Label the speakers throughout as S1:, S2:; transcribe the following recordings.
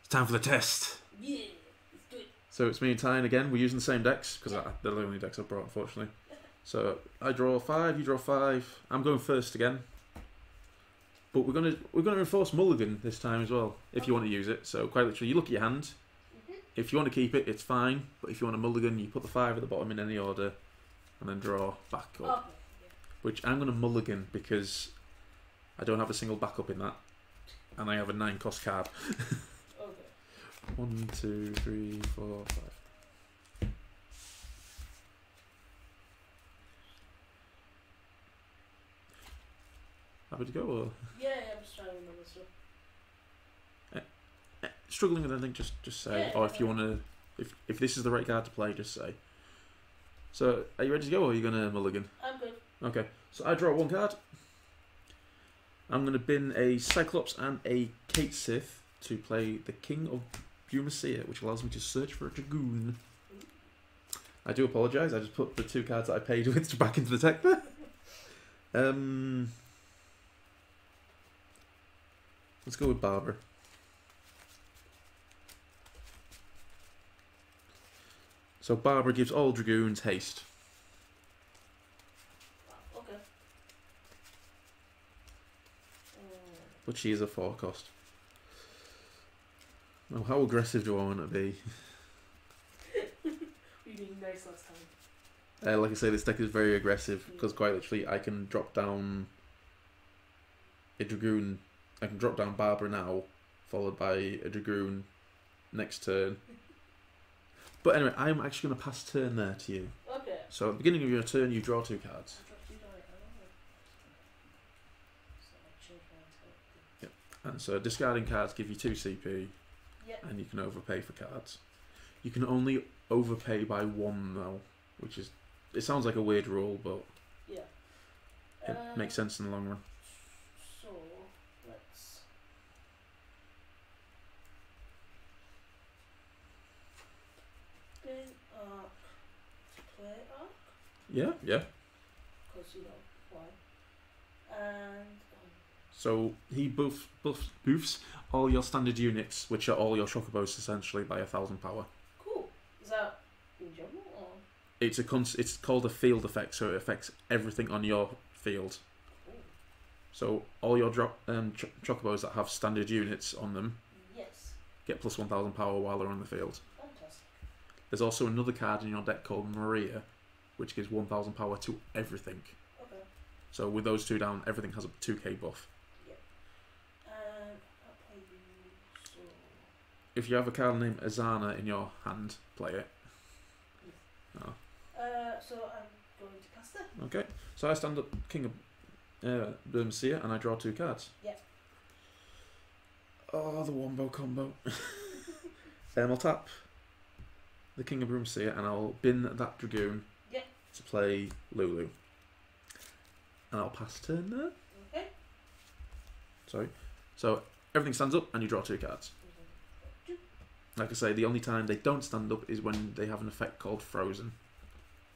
S1: It's time for the test.
S2: Yeah, let's do it.
S1: So it's me and Tyney again. We're using the same decks because they're the only decks I've brought, unfortunately. So I draw 5, you draw 5. I'm going first again. But we're gonna enforce mulligan this time as well, if you want to use it. So quite literally, you look at your hand. If you want to keep it, it's fine. But if you want a mulligan, you put the 5 at the bottom in any order, and then draw back up.
S2: Okay.
S1: Which I'm gonna mulligan because I don't have a single backup in that, and I have a 9-cost card.
S2: Okay.
S1: 1, 2, 3, 4, 5. Happy to go or?
S2: Yeah, I'm just trying to remember stuff.
S1: Struggling with anything, just say.
S2: Yeah,
S1: or if you want to, if this is the right card to play, just say. So, are you ready to go or are you going to mulligan?
S2: I'm good.
S1: Okay, so I draw 1 card. I'm going to bin a Cyclops and a Kate Sith to play the King of Brumacia, which allows me to search for a Dragoon. I do apologise, I just put the 2 cards that I paid with back into the deck there. Let's go with Barbara. So Barbara gives all Dragoons haste.
S2: Okay.
S1: But she is a 4-cost. Oh, how aggressive do I want to be?
S2: We were being nice last time.
S1: Like I say, this deck is very aggressive because quite literally I can drop down a Dragoon. I can drop down Barbara now, followed by a Dragoon next turn. But anyway, I'm actually going to pass turn there to you.
S2: Okay.
S1: So at the beginning of your turn, you draw 2 cards. Yep. And so discarding cards give you 2 CP,
S2: Yep.
S1: and you can overpay for cards. You can only overpay by 1 though, which is, it sounds like a weird rule, but
S2: Yeah.
S1: it makes sense in the long run.
S2: So let's. Bin arc to play arc,
S1: Yeah, yeah.
S2: because you know why. And
S1: So he boofs all your standard units, which are all your Chocobos essentially, by 1,000 power.
S2: cool. Is that in general or?
S1: It's called a field effect, so it affects everything on your field.
S2: Cool.
S1: So all your Chocobos that have standard units on them
S2: Yes.
S1: get plus 1,000 power while they're on the field.
S2: Fantastic.
S1: There's also another card in your deck called Maria, which gives 1,000 power to everything.
S2: Okay.
S1: So with those 2 down, everything has a 2k buff.
S2: I'll play you. So.
S1: If you have a card named Azana in your hand, play it. Oh.
S2: So I'm going to cast it.
S1: Okay, so I stand up King of Brumacia and I draw 2 cards.
S2: Yep.
S1: Oh, the wombo combo. I'll tap the King of Brumacia and I'll bin that Dragoon to play Lulu. And I'll pass turn there.
S2: Okay.
S1: Sorry. So everything stands up and you draw 2 cards. Like I say, the only time they don't stand up is when they have an effect called Frozen.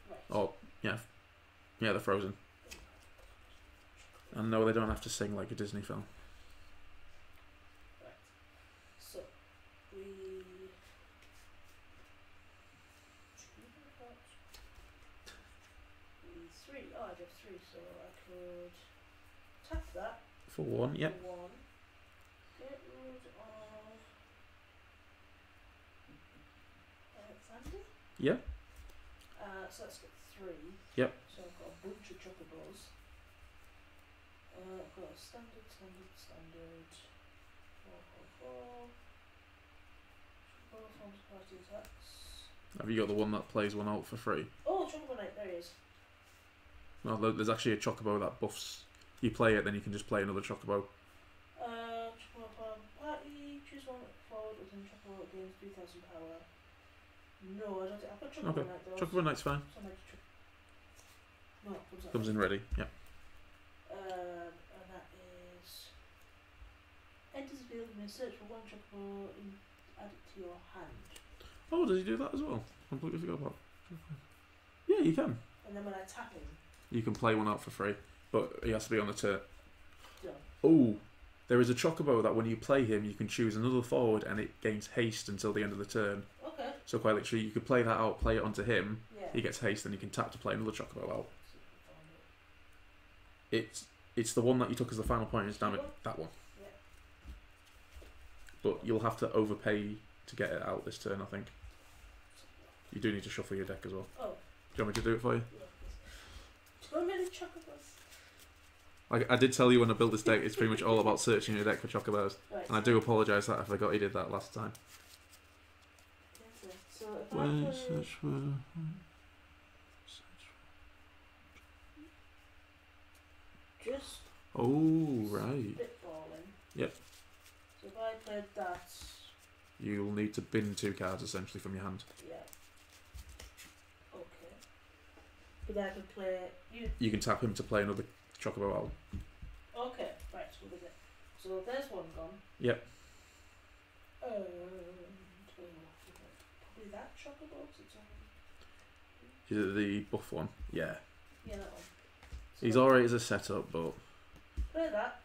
S2: Right.
S1: Oh, yeah, they're frozen. And no, they don't have to sing like a Disney film.
S2: Right. So we. Three. Oh, I have 3, so I could tap that.
S1: For 1, yep.
S2: For 1. Get rid of Alexander.
S1: Yeah.
S2: So let's get 3.
S1: Yep.
S2: So I've got a bunch of chocobos. I've got a standard. 4. Chocobo forms party attacks.
S1: Have you got the one that plays 1 out for free?
S2: Oh, Chocobo Knight, there he is.
S1: No, there's actually a Chocobo that buffs. You play it, then you can just play another Chocobo.
S2: Chocobo form party. Choose one forward within Chocobo gains 3,000 power. No, I don't think. I've got Chocobo
S1: Okay.
S2: Knight though.
S1: Chocobo Knight's fine.
S2: So no,
S1: Comes in ready, yeah.
S2: And that is enters the field and may search for 1 chocobo and add it to your hand.
S1: Oh, does he do that as well? Completely forgot about. Yeah, you can.
S2: And then when I tap him,
S1: You can play 1 out for free, but he has to be on the turn.
S2: done.
S1: Oh, There is a Chocobo that when you play him, you can choose another forward and it gains haste until the end of the turn.
S2: Okay.
S1: So quite literally, you could play that out, play it onto him.
S2: Yeah.
S1: He gets haste, then you can tap to play another Chocobo out. It's the one that you took as the final point is damage. That one.
S2: Yeah.
S1: But you'll have to overpay to get it out this turn, I think. You do need to shuffle your deck as well.
S2: Oh.
S1: Do you want me to do it for you?
S2: Yeah, so many Chocobos.
S1: Like I did tell you when I built this deck, it's pretty much all about searching your deck for Chocobos.
S2: Right.
S1: And I do apologise that I forgot you did that last time.
S2: Okay, so if I play...
S1: Search for...
S2: Just
S1: Oh, right.
S2: spitballing.
S1: Yep.
S2: So if I played that...
S1: You'll need to bin 2 cards essentially from your hand.
S2: Yeah. Okay. But I could play...
S1: You can tap him to play another Chocobo out.
S2: Okay, right, what is it? So there's one gone.
S1: Yep.
S2: Probably that Chocobo, 'cause it's on...
S1: Is it the buff one? Yeah.
S2: Yeah, that one. So
S1: He's alright as a setup, but
S2: play that.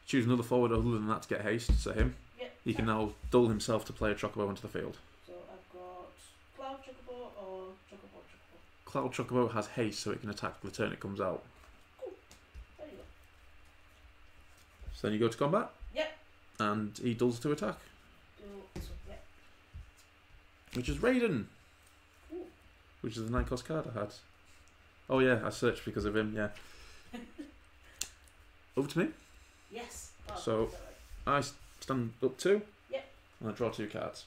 S1: choose another forward other than that to get haste, so him.
S2: Yep.
S1: He can now dull himself to play a Chocobo onto the field.
S2: So I've got Cloud Chocobo or Chocobo Chocobo.
S1: Cloud Chocobo has haste, so it can attack the turn it comes out.
S2: Cool. There you go.
S1: So then you go to combat.
S2: Yep.
S1: And he dulls to attack.
S2: Do this one, yep.
S1: Which is Raiden.
S2: Cool.
S1: Which is the 9-cost card I had. Oh yeah, I searched because of him, yeah. Over to me.
S2: Yes. Oh,
S1: So-
S2: is that right?
S1: I stand up 2.
S2: Yep.
S1: And I draw 2 cards.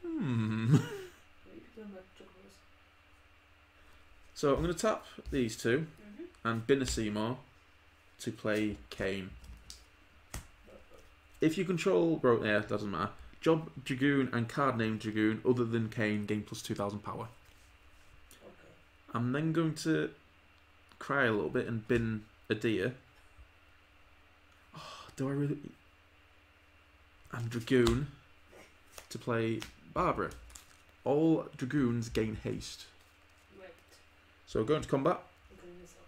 S2: What are you doing with Chocobos?
S1: So I'm going to tap these 2
S2: Mm-hmm.
S1: and bin a Seymour to play Kane. If you control... Bro, yeah, doesn't matter. Job Dragoon and card name Dragoon other than Kane gain plus 2,000 power.
S2: Okay.
S1: I'm then going to cry a little bit and bin a deer. Oh, do I really... And Dragoon to play Barbara. All Dragoons gain haste.
S2: Right.
S1: So going to combat.
S2: Looking this up,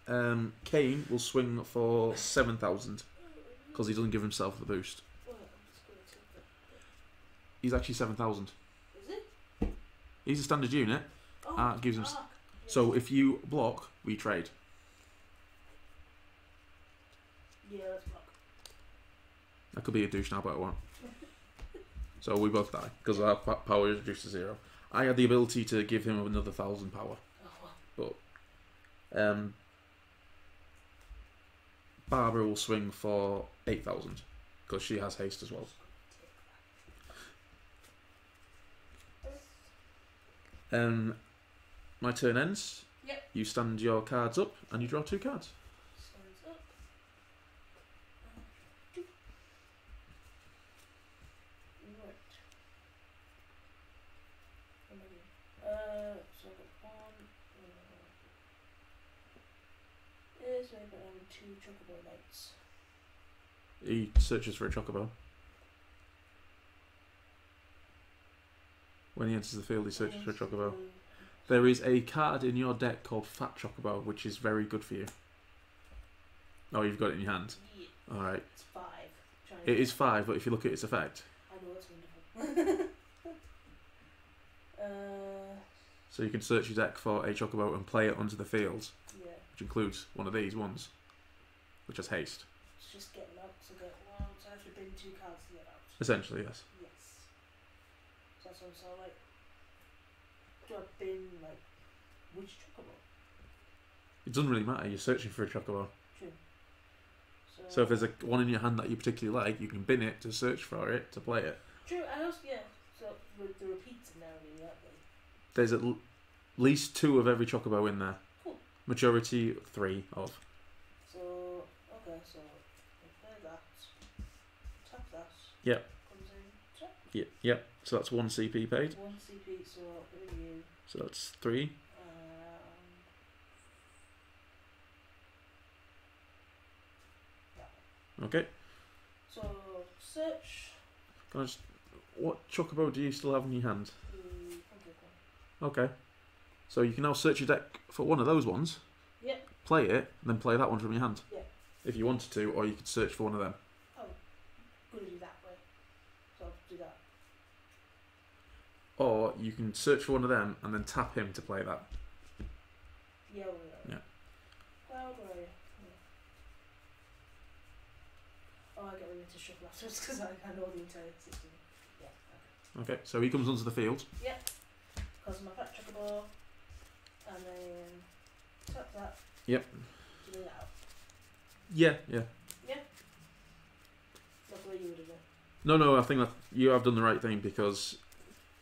S2: yeah.
S1: Kane will swing for 7,000 because he doesn't give himself the boost.
S2: Well, I'm just going to take that.
S1: He's actually 7,000.
S2: Is it?
S1: He's a standard unit.
S2: Oh,
S1: Gives him...
S2: yes.
S1: So if you block, we trade.
S2: Yeah, let's block.
S1: That could be a douche now, but I won't. So we both die because our power is reduced to 0. I had the ability to give him another 1,000 power,
S2: Oh, well.
S1: but Barbara will swing for 8,000 because she has haste as well. My turn ends.
S2: Yep.
S1: You stand your cards up and you draw 2 cards.
S2: Stands up. Right. What am I doing? So I've got one. Is maybe having 2 Chocobo lights.
S1: He searches for a Chocobo. When he enters the field, he searches for a Chocobo. There is a card in your deck called Fat Chocobo, which is very good for you. Oh, you've got it in your hand.
S2: Yeah,
S1: Alright.
S2: it's 5.
S1: It is 5, but if you look at its effect.
S2: I know, it's wonderful.
S1: So you can search your deck for a Chocobo and play it onto the field,
S2: Yeah,
S1: which includes one of these ones, which has haste.
S2: it's just getting out. So get one. So I have to bin 2 cards to get out.
S1: Essentially, yes.
S2: Yes. So that's what I'm saying. Like, do I bin like which Chocobo?
S1: It doesn't really matter, you're searching for a Chocobo.
S2: True.
S1: So if there's one in your hand that you particularly like, you can bin it to search for it, to play it.
S2: True, and also, yeah, so with the repeats in there, really, that way.
S1: There's at least 2 of every Chocobo in there.
S2: Cool.
S1: Majority 3 of.
S2: So, okay, so, I play that, tap that.
S1: Yep.
S2: Comes in, tap.
S1: Yep. So that's 1 CP paid.
S2: 1 CP, so here you,
S1: So that's 3.
S2: that.
S1: Okay.
S2: So, search
S1: Can I just... What Chocobo do you still have in your hand?
S2: the funky one.
S1: Okay. So you can now search your deck for one of those ones.
S2: Yep.
S1: Play it, and then play that one from your hand.
S2: Yeah.
S1: If you wanted to, or you could search for one of them.
S2: Oh, gonna do that way. So I'll do that.
S1: Or you can search for one of them and then tap him to play that.
S2: Yeah.
S1: Yeah.
S2: How do I? Oh, I get rid of shuffle afterwards because I know the entire system. Yeah.
S1: Okay, so he comes onto the field.
S2: Yep. Because my fat chocoball, and then tap that.
S1: Yep.
S2: Delete that out.
S1: Yeah.
S2: Yeah. That's the way you would have done.
S1: No, I think that you have done the right thing, because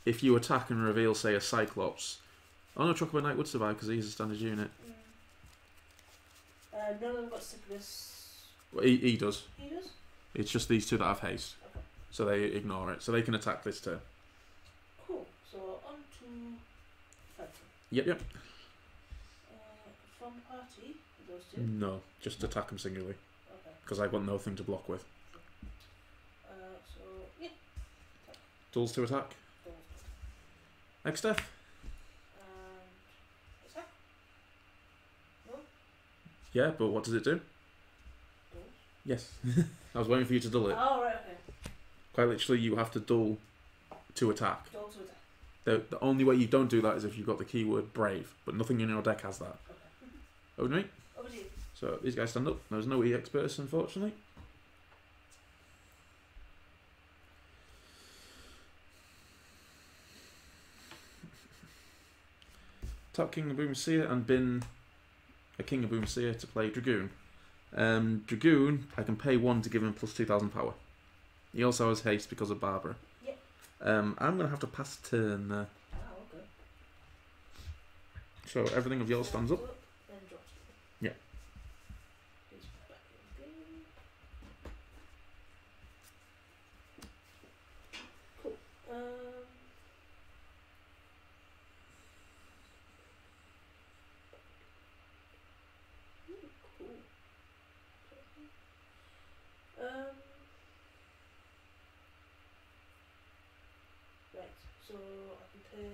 S1: if you attack and reveal, say, a Cyclops... Oh no, Chocobo Knight would survive because he's a standard unit.
S2: None of them got sickness.
S1: Well, he does.
S2: He does?
S1: It's just these two that have haste.
S2: Okay.
S1: So they ignore it. So they can attack this turn.
S2: Cool. So on to fighting.
S1: Yep.
S2: From party, those two?
S1: No, just attack them singularly.
S2: Okay.
S1: Because I've got nothing to block with.
S2: So, yeah.
S1: Duels to attack. X-Death.
S2: Attack? No?
S1: Yeah, but what does it do?
S2: Duel?
S1: Yes. I was waiting for you to duel it.
S2: Oh, right, okay.
S1: Quite literally, you have to duel to attack.
S2: Duel to attack.
S1: The only way you don't do that is if you've got the keyword Brave, but nothing in your deck has that.
S2: Okay.
S1: Over to me.
S2: Over to you.
S1: So these guys stand up. There's no EX burst, unfortunately. Tap King of Boomseer and bin a King of Boomseer to play Dragoon. Dragoon, I can pay 1 to give him plus 2,000 power. He also has haste because of Barbara.
S2: Yep.
S1: I'm going to have to pass turn there.
S2: Oh, okay.
S1: So everything of yours stands up.
S2: Then drops.
S1: Yeah.
S2: He's back in the game. Cool. Cool. Right, so I can play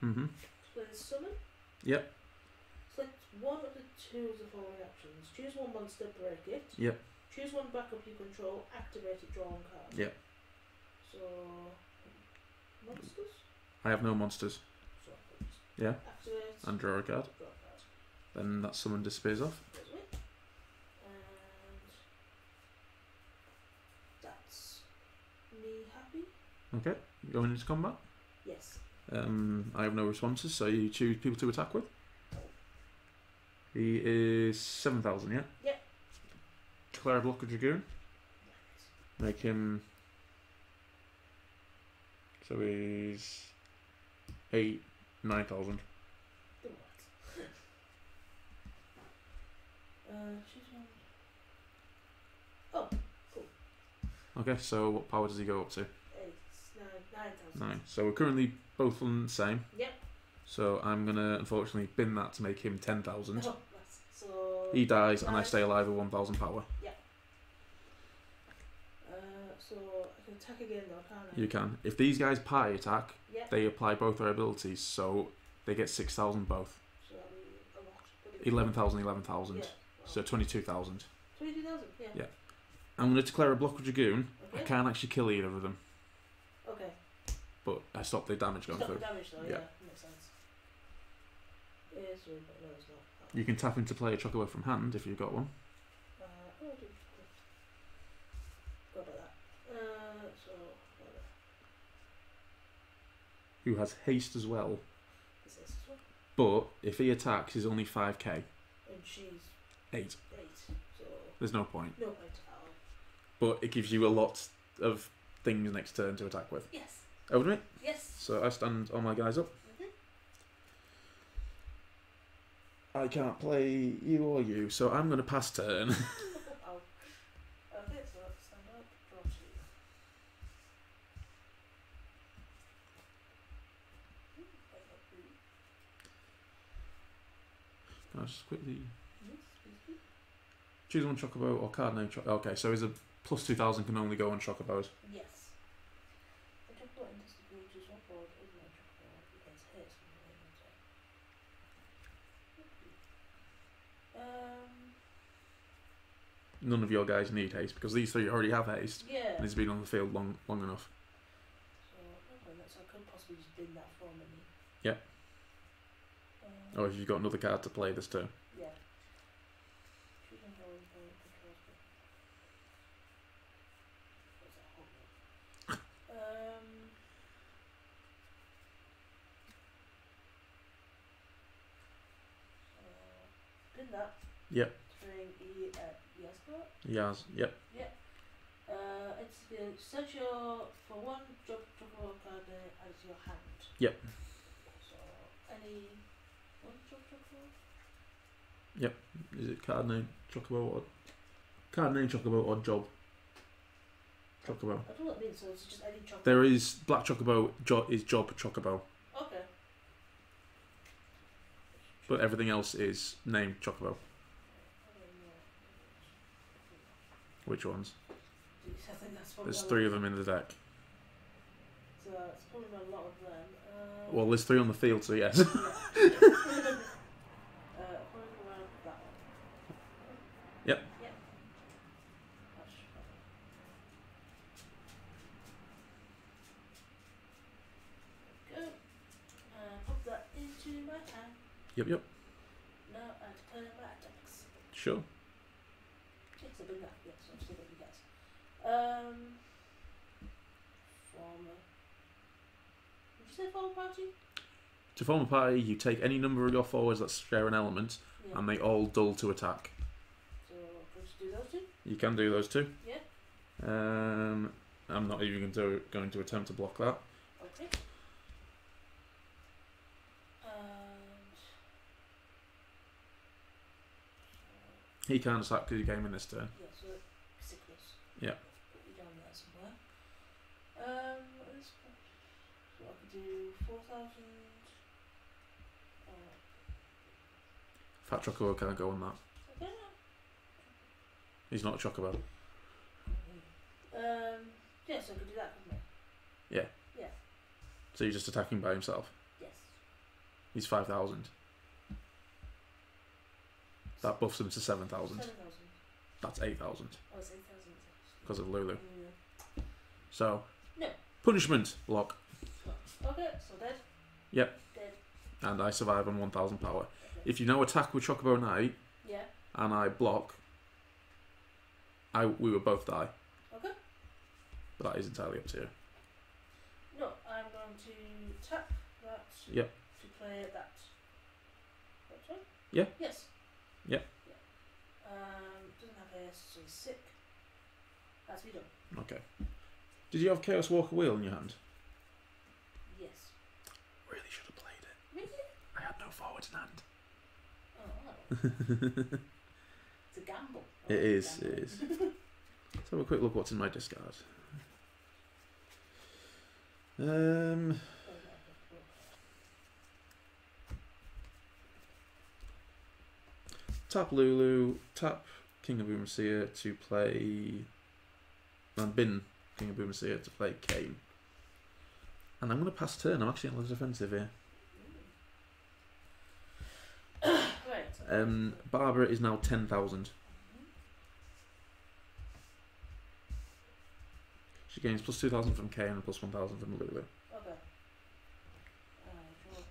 S2: 2.
S1: Mm-hmm.
S2: Play summon.
S1: Yep.
S2: Select one of the 2 of the following options. Choose one monster, break it.
S1: Yep.
S2: Choose one backup you control, activate it, draw one card.
S1: Yep.
S2: So, monsters?
S1: I have no monsters.
S2: So, I'll just
S1: Yeah.
S2: activate,
S1: And draw a card.
S2: draw a card.
S1: Then that summon disappears off.
S2: Goes away. And that's me happy.
S1: Okay. Going into combat.
S2: Yes.
S1: I have no responses, so you choose people to attack with. He is 7,000, yeah?
S2: Yep.
S1: Declare a block of Dragoon. Make him... So he's 9,000.
S2: Do what? Choose one. Oh, cool.
S1: Okay, so what power does he go up to?
S2: 9,000.
S1: 9. So we're currently both on the same.
S2: Yep.
S1: So I'm going to unfortunately bin that to make him 10,000.
S2: Oh, so
S1: He dies and I stay alive with 1,000 power.
S2: So I can attack again though, can't I?
S1: You can. If these guys pie attack,
S2: Yep.
S1: they apply both their abilities, so they get 6,000 both.
S2: So that'll be a lot.
S1: 11,000, 11,000.
S2: Yeah.
S1: So 22,000.
S2: 22,000, yeah.
S1: Yeah. I'm going to declare a block of Dragoon.
S2: Okay.
S1: I can't actually kill either of them,
S2: Okay.
S1: but I stop the damage going
S2: Stop the
S1: through.
S2: damage though,
S1: Yeah.
S2: yeah. Makes sense. It is really, but no, it's not.
S1: You can tap him to play a Chocobo from hand if you've got one.
S2: Oh, I do. Go about that. So, whatever.
S1: Who has haste as well.
S2: This is this one.
S1: But if he attacks, he's only 5k.
S2: And she's
S1: 8.
S2: 8. So,
S1: There's no point.
S2: no point at all.
S1: But it gives you a lot of things next turn to attack with.
S2: Yes.
S1: Over to me.
S2: Yes.
S1: So I stand all my guys up. I can't play you or you, so I'm going to pass turn.
S2: Oh. Okay, so let's stand up. Draw 2.
S1: Can I just quickly
S2: Yes, please.
S1: choose one Chocobo or card name Chocobo? Okay, so is a plus 2,000 can only go on Chocobos.
S2: Yes. The chocolate enters the blue, choose one forward, is my chocolate against his.
S1: None of your guys need haste because these three already have haste.
S2: Yeah.
S1: And it's been on the field long enough.
S2: So, okay, so I could possibly just bin that for me.
S1: Yeah. Or if you've got another card to play this turn.
S2: Yeah. Choose and draw info controls. What's that? Hold on. Bin that.
S1: Yep.
S2: String E at Yasco.
S1: Yes. Yep.
S2: Yep. It's search your for one drop a card as your hand.
S1: Yep.
S2: So any one drop a
S1: Yep. Is it card name Chocobo or card name Chocobo or job? Chocobo.
S2: I don't know what it means, so it's just any chocobo.
S1: There is Black Chocobo is job Chocobo.
S2: Okay.
S1: But everything else is named Chocobo. Which ones?
S2: I think that's probably
S1: There's 3 of them in the deck.
S2: So it's probably not a lot of them.
S1: Well, there's 3 on the field, so yes.
S2: Probably around that one.
S1: Yep.
S2: Yep. That's go. Pop that into my hand.
S1: Yep.
S2: Now I declare my attacks.
S1: Sure.
S2: Yes, I've been that. Yes, I've still got you guys. Did you say former party?
S1: To form a party, you take any number of your forwards that share an element,
S2: Yeah.
S1: and they all dull to attack.
S2: So can I just do those two?
S1: You can do those 2.
S2: Yeah.
S1: I'm not even going to attempt to block that.
S2: Okay. And
S1: He can't attack because he came in this turn.
S2: yeah, so sickness.
S1: Yeah.
S2: Put you down there somewhere. So I could do 4,000.
S1: Fat Chocobo can't go on that.
S2: Okay.
S1: He's not a Chocobo.
S2: Yeah, so I could do that, couldn't I?
S1: Yeah.
S2: Yeah.
S1: So you're just attacking by himself.
S2: Yes.
S1: He's 5,000. That buffs him to 7,000.
S2: 7,000.
S1: That's 8,000
S2: Oh, it's 8,000.
S1: because of Lulu.
S2: Yeah.
S1: So,
S2: No.
S1: punishment block,
S2: Okay, so dead.
S1: Yep.
S2: Dead.
S1: and I survive on 1,000 power.
S2: Okay.
S1: If you now attack with Chocobo Knight
S2: Yeah.
S1: and I block, we would both die.
S2: Okay.
S1: But that is entirely up to you.
S2: No, I'm going to tap that.
S1: Yep.
S2: To play that. That's right?
S1: Yeah.
S2: Yes.
S1: Yep.
S2: Yeah. Doesn't have AS, so he's sick. That's me done.
S1: Okay. Did you have Chaos Walker Wheel in your hand?
S2: Yes.
S1: Really should have played it.
S2: Really?
S1: I had no forwards in hand.
S2: Oh, it's a gamble.
S1: It is. It is. Let's have a quick look what's in my discard. Tap Lulu, tap King of Boomseer to play, and bin King of Boomseer to play Kane. And I'm going to pass turn. I'm actually on the defensive here.
S2: Right.
S1: Barbara is now 10,000. She gains plus 2,000 from Kane and plus 1,000 from Lulu.
S2: Okay. Draw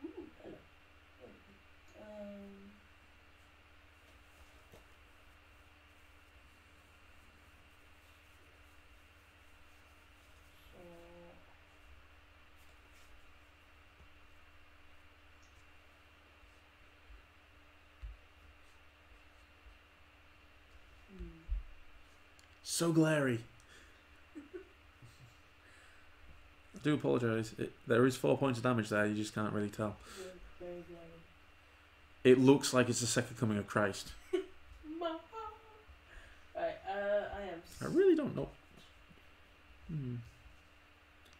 S2: 2. Ooh, hello.
S1: So glary. I do apologise. There is 4 points of damage there. You just can't really tell.
S2: Very glary.
S1: It looks like it's the second coming of Christ.
S2: Right, I am.
S1: I really don't know.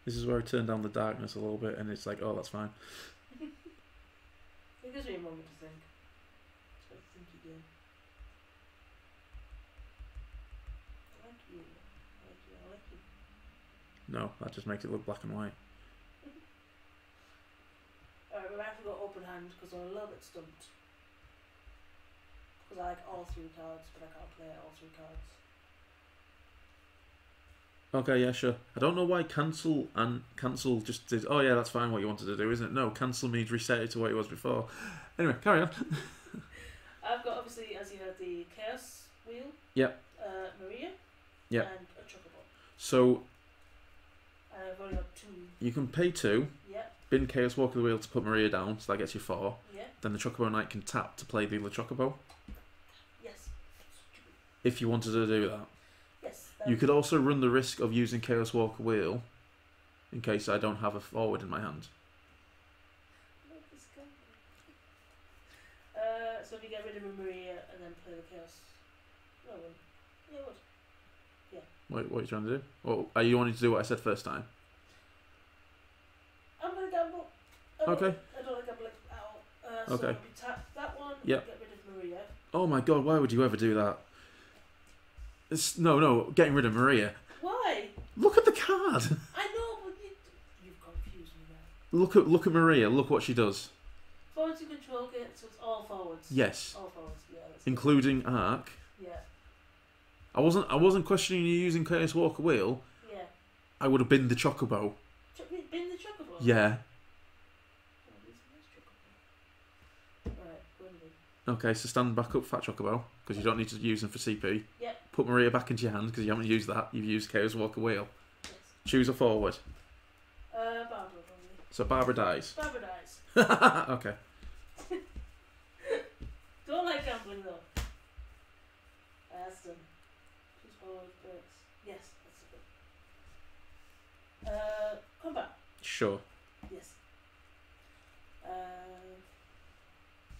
S1: This is where I turn down the darkness a little bit, and it's like, oh, that's fine.
S2: It gives me a moment to think. It's like a thinky game. I like you. I like you.
S1: No, that just makes it look black and white.
S2: Alright, we have to go open hand because I'm a little bit stumped. Because I like all 3 cards, but I can't play all 3 cards.
S1: Okay, yeah, sure. I don't know why cancel just did. Oh yeah, that's fine. What you wanted to do, isn't it? No, cancel means reset it to what it was before. Anyway, carry on.
S2: I've got obviously, as you heard, the Chaos Wheel.
S1: Yep.
S2: Maria.
S1: Yep.
S2: And a Chocobo.
S1: So.
S2: I've only got 2.
S1: You can pay 2.
S2: Yep.
S1: Bin Chaos Walk of the Wheel to put Maria down, so that gets you 4.
S2: Yep.
S1: Then the Chocobo Knight can tap to play the other Chocobo.
S2: Yes.
S1: If you wanted to do that.
S2: Yes.
S1: You could also run the risk of using Chaos Walker Wheel in case I don't have a forward in my hand.
S2: So if you get rid of a Maria and then play the Chaos... No, it wouldn't. Yeah, it would. Yeah.
S1: Wait, what are you trying to do? Well, are you wanting to do what I said first time?
S2: I'm going to gamble.
S1: Okay.
S2: I don't like gambling at all.
S1: Okay.
S2: So we tap that one,
S1: Yep.
S2: get rid of Maria.
S1: Oh my god, why would you ever do that? No, getting rid of Maria.
S2: Why?
S1: Look at the card.
S2: I know, but you've confused me now.
S1: Look at Maria. Look what she does.
S2: Forwards you control, okay, so it's all forwards.
S1: Yes.
S2: All forwards, yeah. That's
S1: including Arc.
S2: Yeah.
S1: I wasn't questioning you using Chaos Walker Wheel.
S2: Yeah.
S1: I would have been the Chocobo.
S2: Been the Chocobo?
S1: Yeah.
S2: Oh, this is nice Chocobo. Right, go ahead.
S1: Okay, so stand back up, Fat Chocobo, because you don't need to use them for CP.
S2: Yep.
S1: Put Maria back into your hand because you haven't used that. You've used Chaos Walker Wheel.
S2: Yes.
S1: Choose a forward.
S2: Barbara, probably.
S1: So Barbara dies.
S2: Barbara dies.
S1: Okay.
S2: Don't like gambling though. I asked them. Choose forward, breaks. Yes, that's good. Combat.
S1: Sure.
S2: Yes.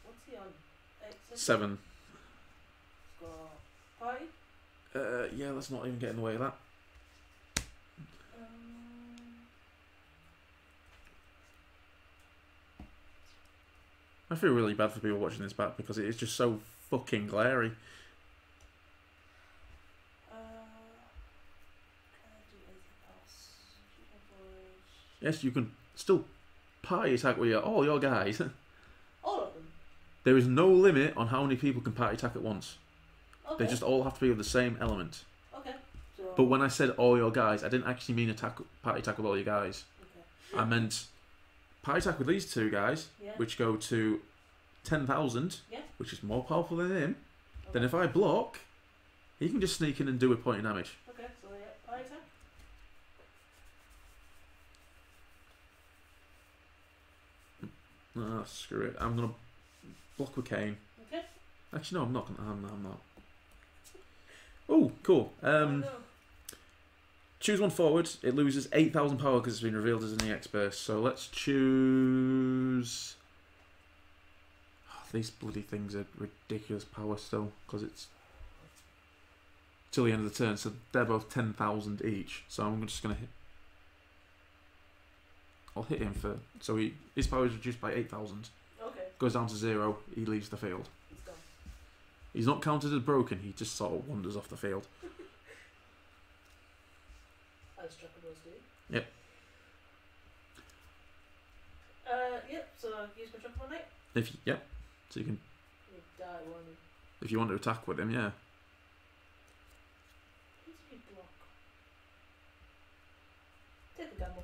S2: What's he on? 8,
S1: 7.
S2: Score 5.
S1: Yeah, let's not even get in the way of that. I feel really bad for people watching this back because it is just so fucking glary.
S2: Can I do anything else?
S1: Yes, you can still party attack with all your guys.
S2: All of them?
S1: There is no limit on how many people can party attack at once.
S2: Okay.
S1: They just all have to be of the same element.
S2: Okay. So
S1: But when I said all your guys, I didn't actually mean party attack with all your guys.
S2: okay.
S1: I meant party attack with these 2 guys,
S2: Yeah.
S1: which go to 10,000,
S2: Yeah.
S1: which is more powerful than him.
S2: Okay.
S1: Then if I block, he can just sneak in and do a point of damage.
S2: Okay, so yeah, party attack.
S1: Screw it. I'm gonna block with Kane.
S2: Okay.
S1: Actually, no, I'm not. I'm not. Oh, cool.
S2: No.
S1: Choose one forward. It loses 8,000 power because it's been revealed as an EX burst. So let's choose. Oh, these bloody things are ridiculous power still because it's till the end of the turn. So they're both 10,000 each. So I'm just gonna hit. I'll hit him for. So his power is reduced by 8,000.
S2: Okay.
S1: Goes down to 0. He leaves the field.
S2: He's gone.
S1: He's not counted as broken. He just sort of wanders off the field.
S2: As Chocobos do.
S1: Yep.
S2: Yep, so use my Chocobo Knight.
S1: Yep. So you can,
S2: You die, won't you?
S1: if you want to attack with him, yeah.
S2: Who's he block? Take a gamble.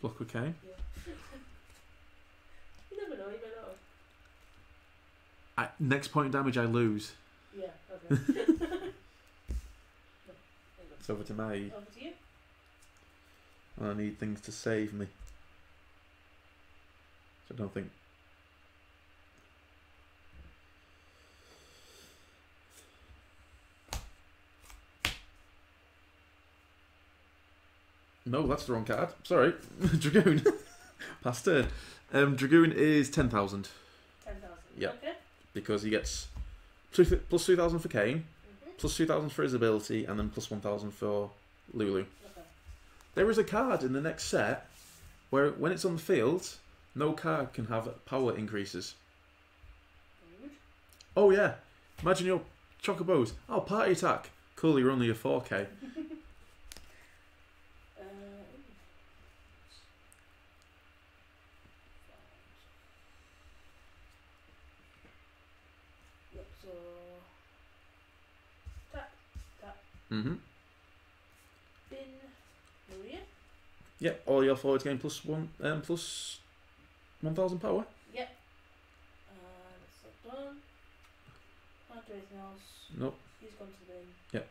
S1: Block with Kane.
S2: Yeah. You never know, you may not.
S1: Next point damage, I lose.
S2: Yeah, okay.
S1: It's over to me.
S2: Over to you.
S1: I need things to save me. So I don't think. No, that's the wrong card. Sorry. Dragoon. Past turn. Dragoon is 10,000.
S2: 10,000.
S1: Yep.
S2: Okay.
S1: Because he gets plus 2,000 for Kane, plus 2,000 for his ability, and then plus 1,000 for Lulu.
S2: Okay.
S1: There is a card in the next set where when it's on the field, no card can have power increases.
S2: Good.
S1: Oh yeah. Imagine your Chocobos. Oh, party attack. Cool, you're only a 4K. Mm-hmm.
S2: Bin Maria.
S1: Yep, all your forwards gain plus 1,000 power.
S2: Yep. That's not done. Can't do anything else.
S1: Nope.
S2: He's gone to the bin.
S1: Yep.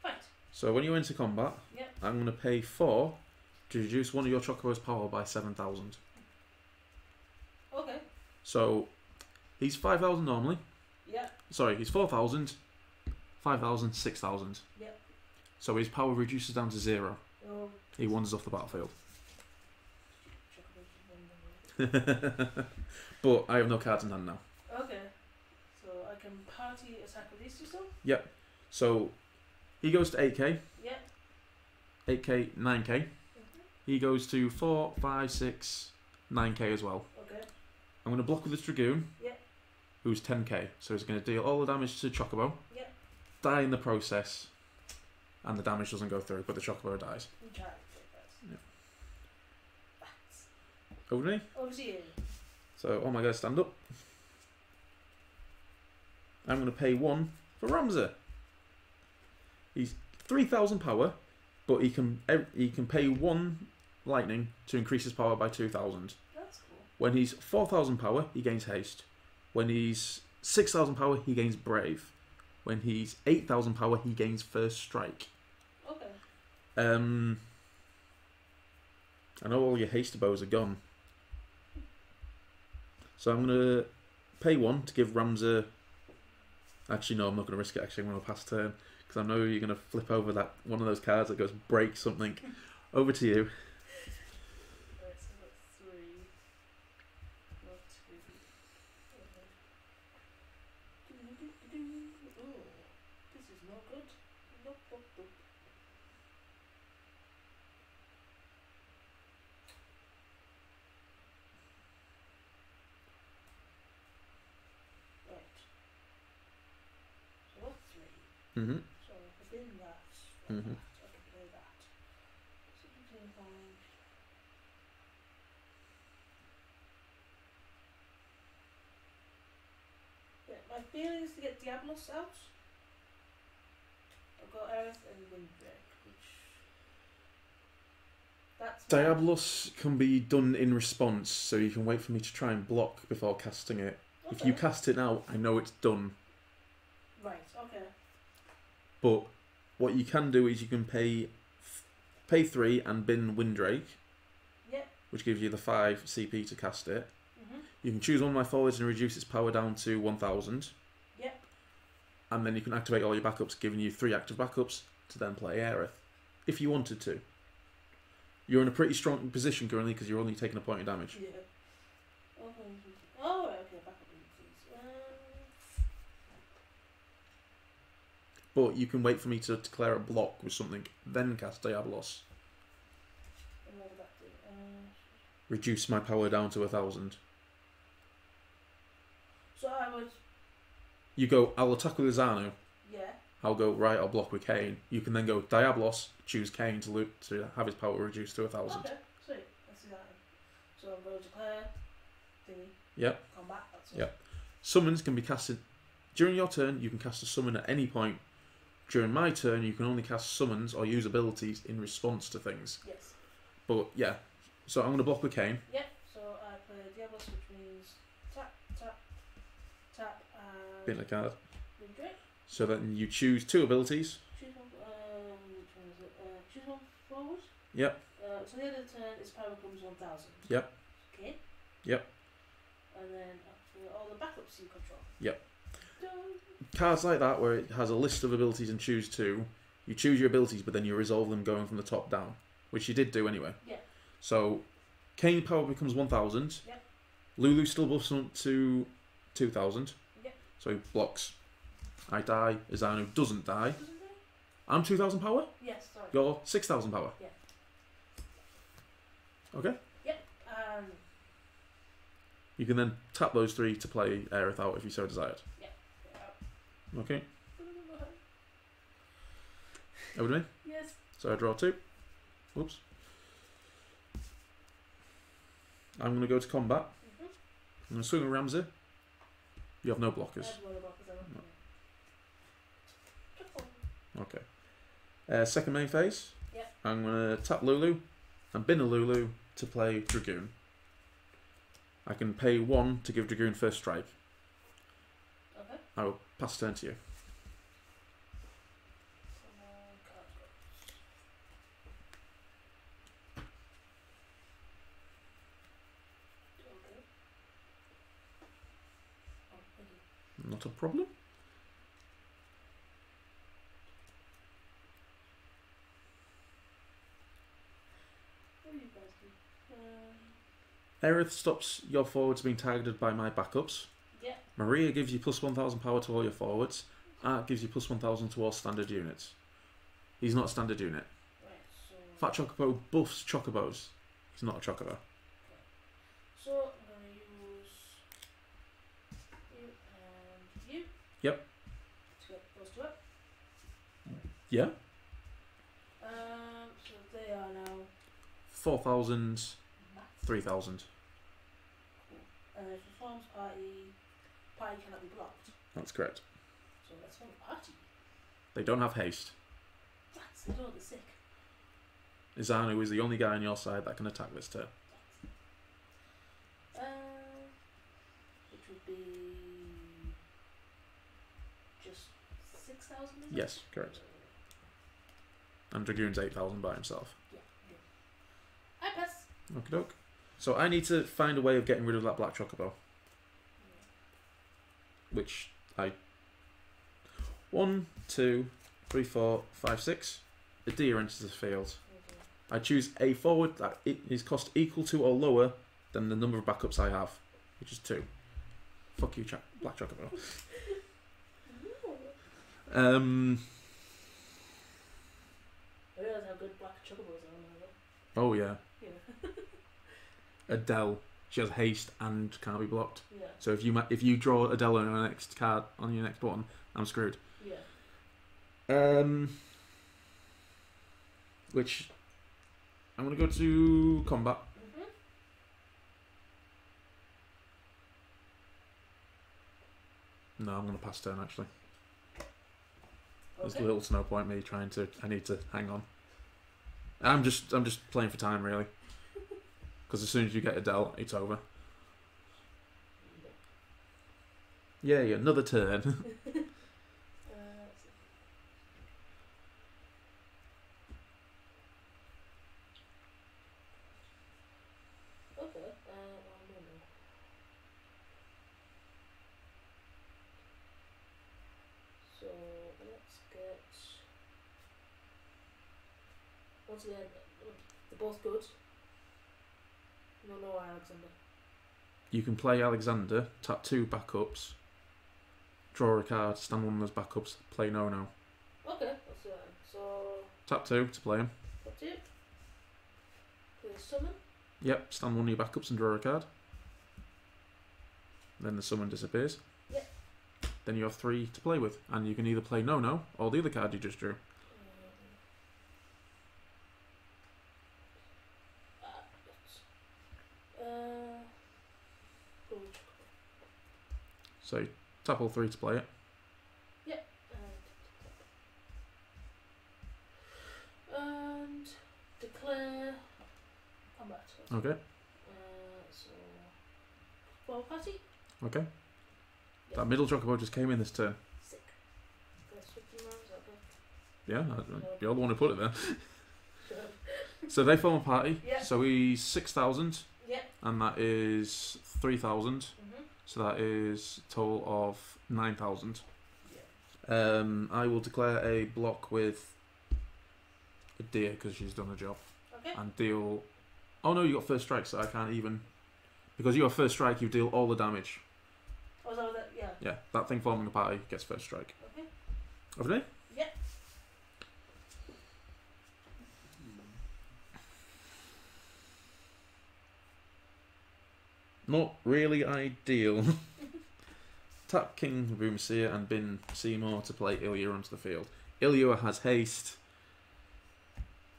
S2: Right.
S1: So when you enter combat,
S2: Yep.
S1: I'm going to pay 4 to reduce one of your Chocobo's power by 7,000.
S2: Okay.
S1: So he's 5,000 normally.
S2: Yep.
S1: Sorry, he's 4,000, 5,000, 6,000.
S2: Yep.
S1: So his power reduces down to 0.
S2: Oh.
S1: He wanders off the battlefield. But I have no cards in hand now.
S2: Okay. So I can party attack with these two still?
S1: Yep. So he goes to 8k.
S2: Yep.
S1: 8k, 9k.
S2: Mm-hmm.
S1: He goes to 4, 5, 6, 9k as well.
S2: Okay.
S1: I'm going to block with this Dragoon.
S2: Yep.
S1: Who's 10k. So he's going to deal all the damage to Chocobo.
S2: Yep.
S1: Die in the process. And the damage doesn't go through, but the Chocobo dies.
S2: Yep.
S1: Over to me.
S2: Over to you.
S1: So all my guys stand up. I'm going to pay 1 for Ramza. He's 3,000 power, but he can pay 1 lightning to increase his power by 2,000.
S2: That's cool.
S1: When he's 4,000 power, he gains haste. When he's 6,000 power, he gains brave. When he's 8,000 power, he gains first strike.
S2: Okay.
S1: I know all your haste bows are gone. So I'm going to pay 1 to give Ramza... Actually, no, I'm not going to risk it. Actually, I'm going to pass turn. Because I know you're going to flip over that one of those cards that goes break something. Over to you.
S2: Right, so that's 3. Not 2. Oh, this is not good. Nope, nope, nope. Right. So what's 3?
S1: Mm-hmm.
S2: So within that,
S1: Mm-hmm.
S2: I can play that. 17.5. Yeah, my feeling is to get Diablos out. I've got Earth and Windbreak, which that's my-
S1: Diablos can be done in response, so you can wait for me to try and block before casting it.
S2: Okay.
S1: If you cast it now, I know it's done.
S2: Right. Okay.
S1: But what you can do is you can pay 3 and bin Windrake,
S2: Yep.
S1: which gives you the 5 CP to cast it.
S2: Mhm.
S1: You can choose one of my forwards and reduce its power down to 1,000.
S2: Yep.
S1: And then you can activate all your backups, giving you 3 active backups to then play Aerith, if you wanted to. You're in a pretty strong position currently because you're only taking a point of damage.
S2: Yeah. Okay. Oh, right, okay. Back up, please.
S1: But you can wait for me to declare a block with something, then cast Diablos.
S2: And what would that do?
S1: Reduce my power down to 1,000.
S2: So I would.
S1: You go, I'll attack with Azanu.
S2: Yeah.
S1: I'll go, right, I'll block with Kane. You can then go Diablos, choose Kane to have his power reduced to 1,000.
S2: Okay. Sweet. Let's do that. So I'm going to declare. Thingy.
S1: Yep.
S2: Combat. That's all.
S1: Yep. Summons can be casted during your turn. You can cast a summon at any point. During my turn, you can only cast summons or use abilities in response to things.
S2: Yes.
S1: But yeah, so I'm going to block with Kane.
S2: Yep. So I play Diablos, which means tap, tap, tap, and
S1: Bin a card.
S2: Windrake.
S1: So then you choose 2 abilities.
S2: Choose one. Which one is it? Choose one forward.
S1: Yep.
S2: So the end of the turn, its power becomes 1,000.
S1: Yep.
S2: Okay.
S1: Yep.
S2: And then after all the backups you control.
S1: Yep.
S2: Done.
S1: Cards like that where it has a list of abilities and choose 2. You choose your abilities, but then you resolve them going from the top down, which you did do anyway.
S2: Yeah.
S1: So Kane power becomes 1,000.
S2: Yep.
S1: Lulu still buffs up to 2,000.
S2: Yep.
S1: So he blocks. I die. Azanu doesn't die.
S2: Doesn't it?
S1: I'm 2,000 power.
S2: Yes, sorry.
S1: You're 6,000 power.
S2: Yeah.
S1: Okay.
S2: Yep.
S1: You can then tap those 3 to play Aerith out if you so desired.
S2: Yeah.
S1: Okay. Over to me.
S2: Yes.
S1: So I draw 2. Whoops. I'm going to go to combat.
S2: Mhm.
S1: I'm going to swing with Ramsey. You have no blockers.
S2: I have one of our- 'cause I don't
S1: No.
S2: know.
S1: Okay. Second main phase.
S2: Yep.
S1: I'm going to tap Lulu and bin a Lulu to play Dragoon. I can pay 1 to give Dragoon first strike.
S2: Okay.
S1: I will pass turn to you. Not a problem.
S2: What do you guys do?
S1: Aerith stops your forwards being targeted by my backups.
S2: Yeah.
S1: Maria gives you plus 1,000 power to all your forwards. Art gives you plus 1,000 to all standard units. He's not a standard unit.
S2: Right, so...
S1: Fat Chocobo buffs Chocobos. He's not a Chocobo.
S2: Okay. So, I'm going to use you and you.
S1: Yep.
S2: To get those two up.
S1: Yeah.
S2: So they are now
S1: 4,000,
S2: max.
S1: 3,000.
S2: Cool. If it forms party cannot be blocked.
S1: That's correct.
S2: So let's form a party.
S1: They don't have haste.
S2: That's they don't, they're sick.
S1: Izanu is the only guy on your side that can attack this turn.
S2: Which would be just 6,000, is it?
S1: Yes, correct. And Dragoon's 8,000 by himself.
S2: Yeah, yeah. I pass.
S1: Okie doke. So I need to find a way of getting rid of that black Chocobo. Which I... 1, 2, 3, 4, 5, 6. The deer enters the field.
S2: Okay.
S1: I choose a forward that is cost equal to or lower than the number of backups I have, which is 2. Fuck you, black Chocobo.
S2: I realise how good black chocobos are now, though.
S1: Oh yeah.
S2: Yeah.
S1: Adele. She has haste and can't be blocked.
S2: Yeah.
S1: So if you draw Adele on your next card on your next one, I'm screwed.
S2: Yeah.
S1: Which I'm gonna go to combat. No, I'm gonna pass turn actually. There's
S2: Okay.
S1: little to no point me trying to. I need to hang on. I'm just playing for time really. Because as soon as you get Adele, it's over. Yay, another turn.
S2: Okay, so let's get once again they're both good. No, Alexander.
S1: You can play Alexander, tap 2 backups, draw a card, stand one of those backups, play no.
S2: Okay, let's do that. So
S1: Tap 2 to play him.
S2: tap 2. Play summon.
S1: Yep, stand one of your backups and draw a card. Then the summon disappears.
S2: Yep.
S1: Then you have 3 to play with, and you can either play no or the other card you just drew. So you tap all 3 to play it.
S2: Yep. And declare combat.
S1: Okay.
S2: So ball party.
S1: Okay.
S2: Yep.
S1: That middle Chocobo just came in this turn.
S2: Sick. Let's switch them around, is that good?
S1: Yeah, you're the one who put it there.
S2: Sure.
S1: So they form a party.
S2: Yep.
S1: So he's 6,000.
S2: Yep.
S1: And that is 3,000.
S2: Mhm.
S1: So that is a total of 9,000.
S2: Yeah.
S1: I will declare a block with a deer because she's done a job.
S2: Okay.
S1: And deal... Oh no, you got first strike, so I can't even... Because you have first strike, you deal all the damage.
S2: Oh, so that, yeah.
S1: Yeah, that thing forming a party gets first strike.
S2: Okay.
S1: Over there?
S2: Yep.
S1: Not really ideal. Tap King Boomseer and bin Seymour to play Ilya onto the field. Ilya has haste,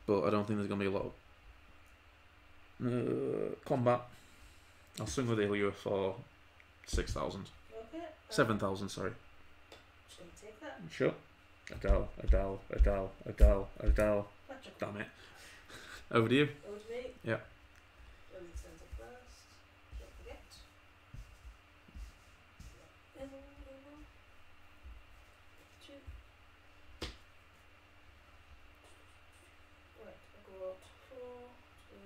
S1: but I don't think there's going to be a lot of combat. I'll swing with Ilya for 6,000.
S2: Okay.
S1: 7,000, sorry.
S2: Just gonna take that.
S1: Sure. Adele.
S2: Black chocolate.
S1: Damn it. Over to you.
S2: Over to me.
S1: Yeah.
S2: Everything stands up first. Don't forget. Two. Right, I got 4, 2.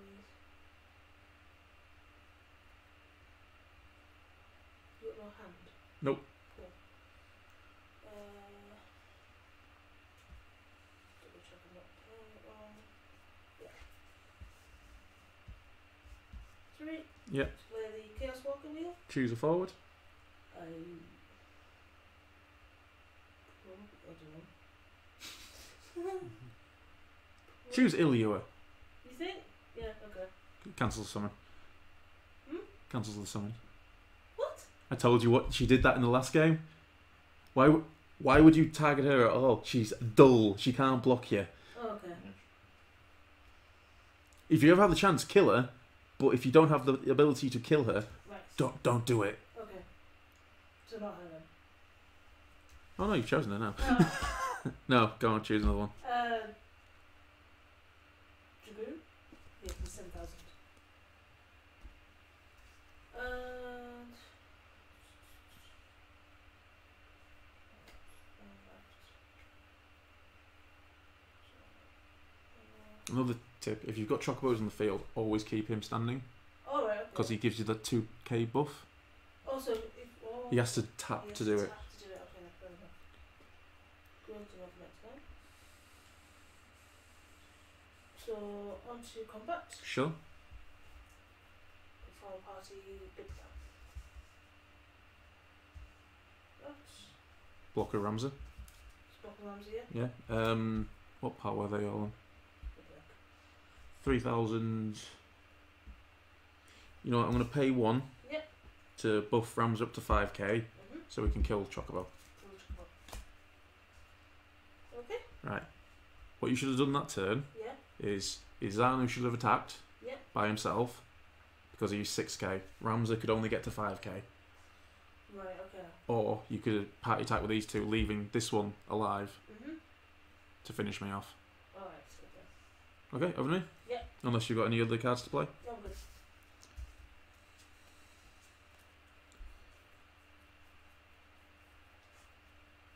S2: You got no hand?
S1: Nope.
S2: Cool. Double check I'm not playing it wrong. Yeah. 3.
S1: Yeah.
S2: Play the Chaos Walker wheel.
S1: Choose a forward.
S2: I don't know.
S1: Choose Ilua.
S2: You think? Yeah, okay.
S1: Cancels the summon.
S2: Hmm?
S1: Cancels the summon.
S2: What?
S1: I told you what she did that in the last game. Why would you target her at all? She's dull. She can't block you.
S2: Oh, okay.
S1: If you ever have the chance, kill her. But if you don't have the ability to kill her,
S2: Right.
S1: don't do it.
S2: Okay. So not her then.
S1: Oh no, you've chosen her now. No, go on, choose another one.
S2: Dragoon? Yeah, for 7,000. And...
S1: Another tip: if you've got chocobos in the field, always keep him standing
S2: Alright, okay.
S1: because he gives you the 2k buff.
S2: Also, if...
S1: He has to tap to do it.
S2: Tap to do it, okay, fair enough. Go on to next time. So, on to combat.
S1: Sure.
S2: The final party, big bang. Right.
S1: Blocker Ramsey.
S2: Spock and Ramsey, yeah?
S1: Yeah. What part were they all on? 3,000. You know what? I'm going to pay 1
S2: Yep.
S1: to buff Rams up to 5k so we can kill Chocobo.
S2: Okay.
S1: Right. What you should have done that turn
S2: Yeah.
S1: is Zanu should have attacked
S2: Yep.
S1: by himself because he used 6k. Ramsey could only get to 5k.
S2: Right, okay.
S1: Or you could party attack with these two, leaving this one alive to finish me off.
S2: Alright, okay.
S1: Okay, over to me?
S2: Yep.
S1: Unless you've got any other cards to play.
S2: No, I'm good.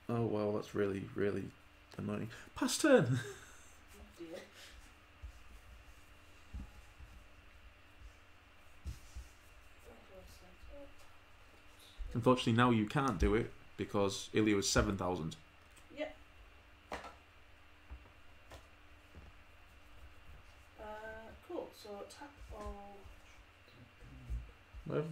S1: Oh well, that's really, really annoying. Pass turn!
S2: Oh dear.
S1: Unfortunately, now you can't do it because Ilya is 7,000.
S2: Yep. Cool. So tap all.
S1: Where are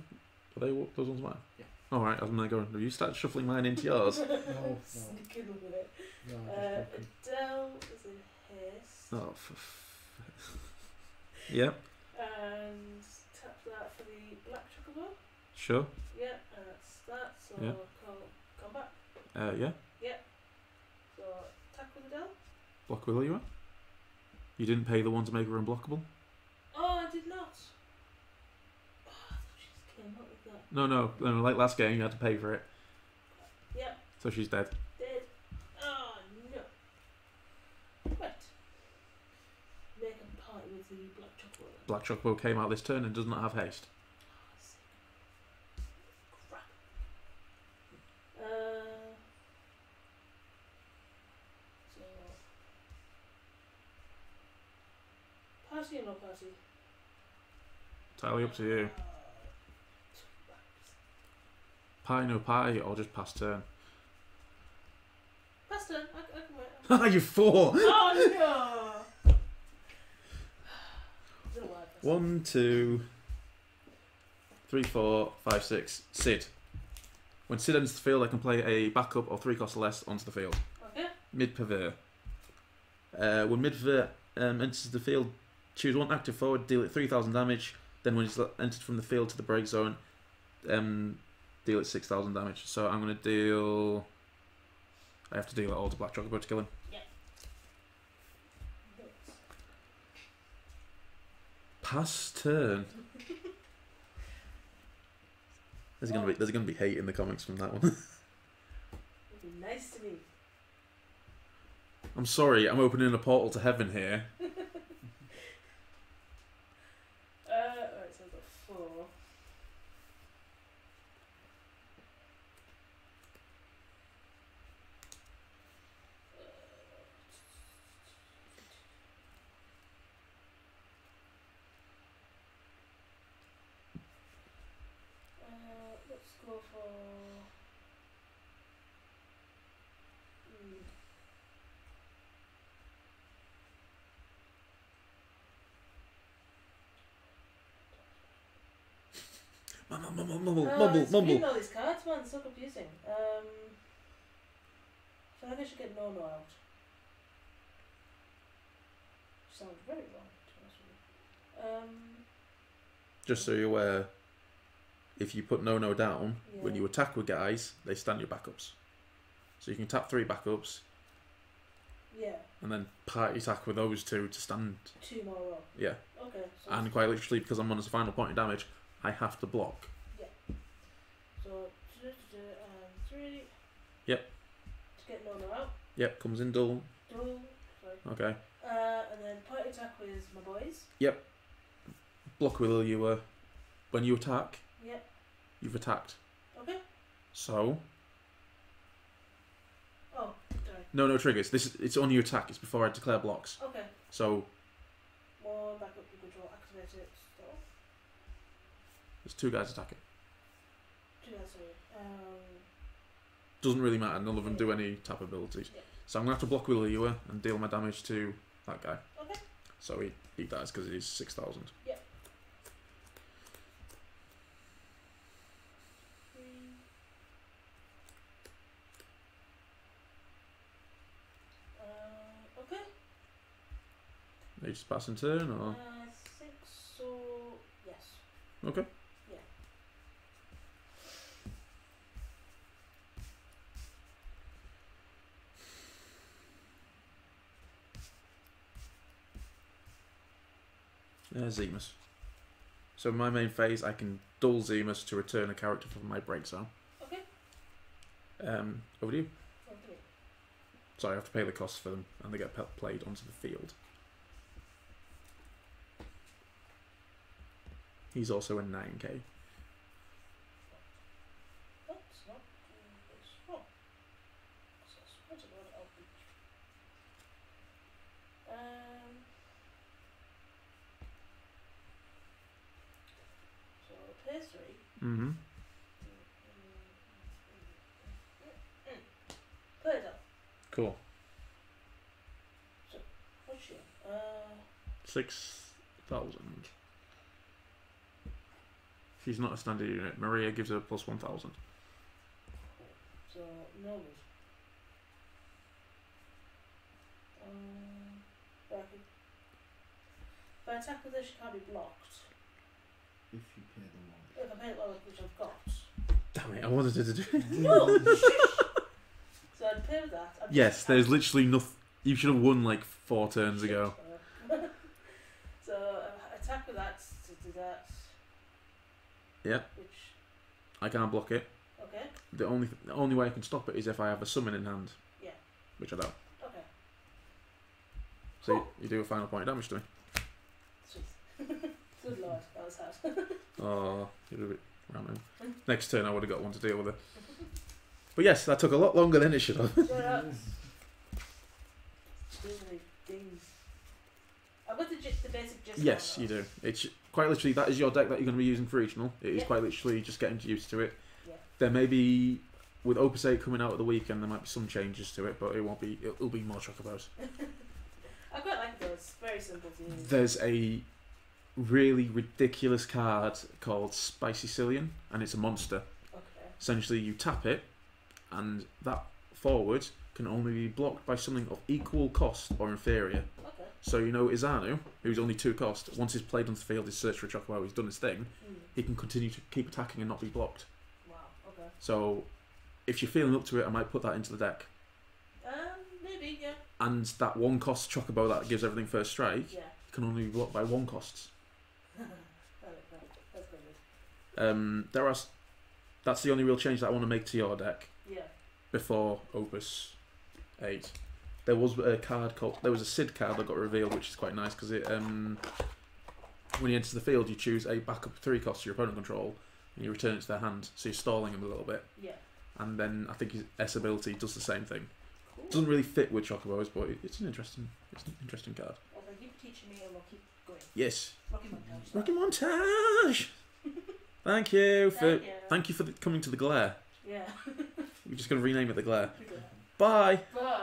S1: they? Those ones mine?
S3: Yeah.
S1: Alright, I'm gonna go. Have you started shuffling mine into yours?
S3: No.
S2: Sneaking with it.
S3: No,
S2: Adele is a hiss.
S1: Oh, yeah,
S2: And tap that for the black chocobo.
S1: sure.
S2: Yeah, and that's that. So
S1: Yeah.
S2: come back.
S1: Yeah.
S2: So attack with Adele.
S1: Block will you? You didn't pay the one to make her unblockable?
S2: Oh, I did not. Oh, I thought she just came up with that.
S1: No, like last game, you had to pay for it.
S2: Yep,
S1: So she's dead.
S2: dead. Oh no. Right. Make a party with the black chocolate.
S1: Black Chocobo came out this turn and does not have haste.
S2: Crap. So party or no party?
S1: Entirely up to you. Pie, no pie, or just pass turn.
S2: Pass turn. I can wait.
S1: Ah, you 4!
S2: Oh no! Don't worry, pass
S1: 1, 2, 3, 4, 5, 6. Sid. When Sid enters the field, I can play a backup or 3 cost or less onto the field.
S2: Okay.
S1: Mid-Pavir. When Mid-Pavir enters the field, choose 1 active forward, deal it 3,000 damage. Then when he's entered from the field to the break zone, deal it 6,000 damage. So I'm going to deal... I have to deal it all to Black Chocobo to kill him.
S2: Yeah.
S1: Pass turn. There's gonna be hate in the comics from that one.
S2: It'd be nice to me.
S1: I'm sorry, I'm opening a portal to heaven here.
S2: Right, so I've got 4. Let's go for.
S1: Mumble.
S2: Reading all these cards, man, it's so confusing. So I think I should get no out. Sounds very wrong, to be honest with you.
S1: Just so you're aware, if you put no down,
S2: Yeah.
S1: when you attack with guys, they stand your backups. So you can tap 3 backups.
S2: Yeah.
S1: And then party attack with those 2 to stand.
S2: 2 more up.
S1: Yeah.
S2: Okay. So
S1: And quite literally, because I'm on as a final point of damage, I have to block.
S2: yeah. So 3.
S1: Yep.
S2: To get no out.
S1: Yep, comes in dull.
S2: Sorry.
S1: Okay.
S2: And then party attack with my boys.
S1: Yep. Block with you. When you attack,
S2: Yep.
S1: you've attacked.
S2: Okay.
S1: So
S2: Oh, sorry.
S1: no triggers. It's on your attack. It's before I declare blocks.
S2: Okay.
S1: So
S2: More backup you control, activate it. So
S1: there's 2 guys attacking.
S2: 2 guys, sorry.
S1: Doesn't really matter. None of them do any tap abilities.
S2: Yeah.
S1: So I'm gonna have to block with Liyua and deal my damage to that guy.
S2: Okay.
S1: So he dies because he's 6,000.
S2: Yeah. 3. Okay.
S1: They just pass in turn, or
S2: I think so. Yes.
S1: okay.
S2: Yeah.
S1: Zemus. So in my main phase, I can dull Zemus to return a character from my break zone.
S2: Okay.
S1: Over to you.
S2: Okay.
S1: Sorry, I have to pay the costs for them, and they get played onto the field. He's also a 9k.
S2: That's not this wrong. So what's it called? Outreach. So pay 3.
S1: Mm-hmm.
S2: Play it up.
S1: Cool.
S2: So what's she?
S1: 6,000. She's not a standard unit. Maria gives her plus 1,000.
S2: So no. Bracket. If I attack with this, she can't be blocked.
S3: If you pay the
S2: If I pay it lower, which I've got.
S1: Damn it, I wanted her to do it.
S2: No! So I'd pay with that.
S1: Yes, there's literally nothing. You should have won like 4 turns ago.
S2: So attack with that to do that.
S1: Yeah.
S2: Which.
S1: I can't block it.
S2: Okay.
S1: The only way I can stop it is if I have a summon in hand.
S2: Yeah.
S1: Which I don't.
S2: Okay.
S1: So you do a final point of damage to me.
S2: Sweet. Good lord, that was hard.
S1: Oh, you're a bit random. Next turn I would have got one to deal with it. But yes, that took a lot longer than it should have.
S2: Too many things. I've got the basic gist.
S1: Yes, you do. It's quite literally, that is your deck that you're going to be using for regional. It is
S2: Yeah.
S1: quite literally just getting used to it.
S2: Yeah.
S1: There may be, with Opus 8 coming out at the weekend, there might be some changes to it, but it won't be. It'll be more chocobos.
S2: I quite like those. Very simple to use.
S1: There's a really ridiculous card called Spicy Cillian, and it's a monster.
S2: Okay.
S1: Essentially, you tap it, and that forward can only be blocked by something of equal cost or inferior.
S2: Okay.
S1: So you know Izanu, who's only 2 cost, once he's played on the field, he's searched for a chocobo, he's done his thing, he can continue to keep attacking and not be blocked.
S2: Wow. Okay.
S1: So if you're feeling up to it, I might put that into the deck.
S2: Maybe, yeah.
S1: And that 1 cost chocobo that gives everything first strike
S2: Yeah.
S1: can only be blocked by 1 costs.
S2: That's good.
S1: That's the only real change that I want to make to your deck
S2: Yeah.
S1: before Opus 8. there was a card there was a Sid card that got revealed, which is quite nice because it when you enter the field, you choose a backup 3 cost your opponent control, and you return it to their hand, so you're stalling them a little bit.
S2: Yeah.
S1: And then I think his S ability does the same thing.
S2: Cool.
S1: Doesn't really fit with Chocobos, but it's an interesting card.
S2: Well, thank you for teaching me, and we'll keep going.
S1: Yes.
S2: Rocky Montage.
S1: Rocky Montage. Thank you for coming to the Glare.
S2: Yeah.
S1: We're just going to rename it the Glare.
S2: Good.
S1: Bye.
S2: Bye.